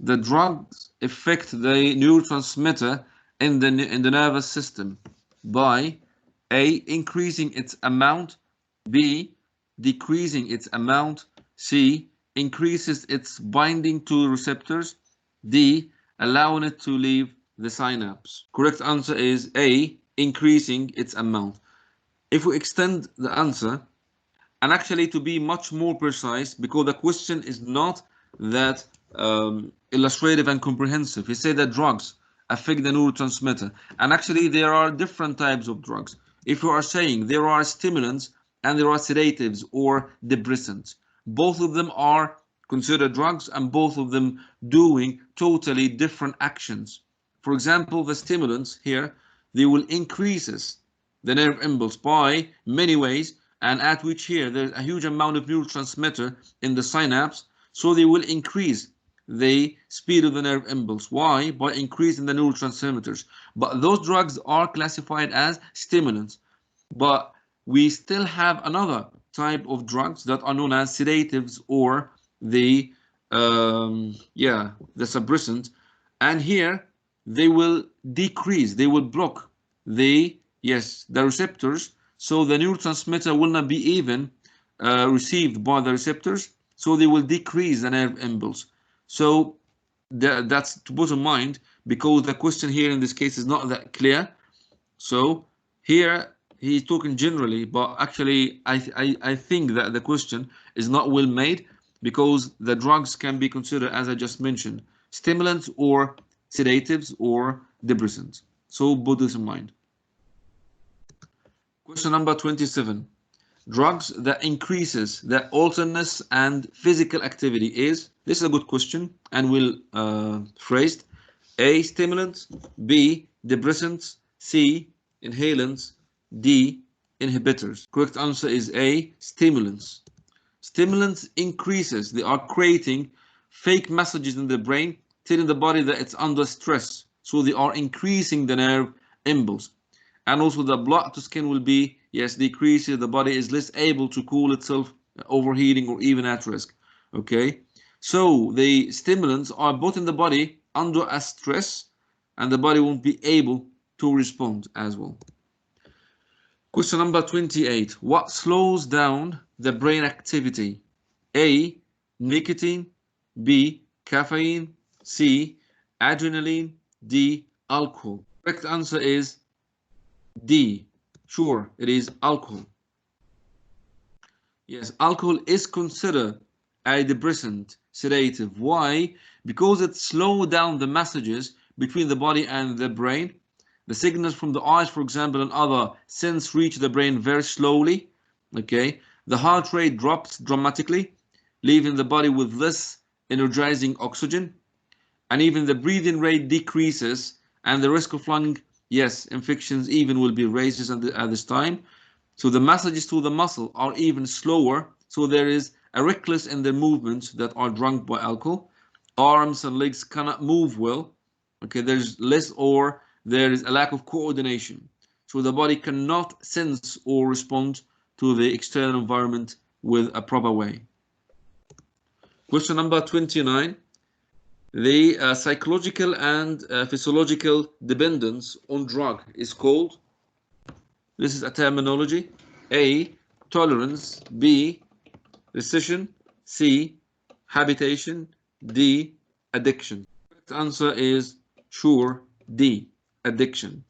the drugs affect the neurotransmitter in the nervous system by A, increasing its amount, B, decreasing its amount, C, increases its binding to receptors, D, allowing it to leave the synapse. Correct answer is A, increasing its amount. If we extend the answer, and actually to be much more precise, because the question is not that illustrative and comprehensive. He said that drugs affect the neurotransmitter, and actually there are different types of drugs. If you are saying there are stimulants and there are sedatives or depressants, both of them are considered drugs and both of them doing totally different actions. For example, the stimulants here, they will increases the nerve impulse by many ways, and at which here there's a huge amount of neurotransmitter in the synapse, so they will increase the speed of the nerve impulse. Why? By increasing the neurotransmitters. But those drugs are classified as stimulants. But we still have another type of drugs that are known as sedatives or the suppressant, and here they will decrease, they will block the receptors, so the neurotransmitter will not be even received by the receptors, so they will decrease the nerve impulse. So that's to put in mind, because the question here in this case is not that clear. So here he's talking generally, but actually I think that the question is not well made, because the drugs can be considered, as I just mentioned, stimulants or sedatives or depressants. So put this in mind. Question number 27. Drugs that increases the alertness and physical activity is, this is a good question and will phrased. A, stimulants, B, depressants, C, inhalants, D, inhibitors. Correct answer is A, stimulants. Stimulants increases, they are creating fake messages in the brain telling the body that it's under stress, so they are increasing the nerve impulse. And also the blood to skin will be, decreases, the body is less able to cool itself, overheating or even at risk. Okay, so the stimulants are both in the body under a stress, and the body won't be able to respond as well. Question number 28. What slows down the brain activity? A, nicotine, B, caffeine, C, adrenaline, D, alcohol. Correct answer is D. Sure, it is alcohol. Yes, alcohol is considered a depressant, sedative. Why? Because it slows down the messages between the body and the brain. The signals from the eyes, for example, and other sense reach the brain very slowly. Okay, the heart rate drops dramatically, leaving the body with less energizing oxygen, and even the breathing rate decreases, and the risk of lung infections even will be raised at this time. So the messages to the muscle are even slower, so there is a reckless in their movements that are drunk by alcohol. Arms and legs cannot move well. Okay, there's less, or there is a lack of coordination, so the body cannot sense or respond to the external environment with a proper way. Question number 29. The psychological and physiological dependence on drug is called, this is a terminology, A, tolerance, B, recession, C, habitation, D, addiction. The correct answer is sure D, addiction.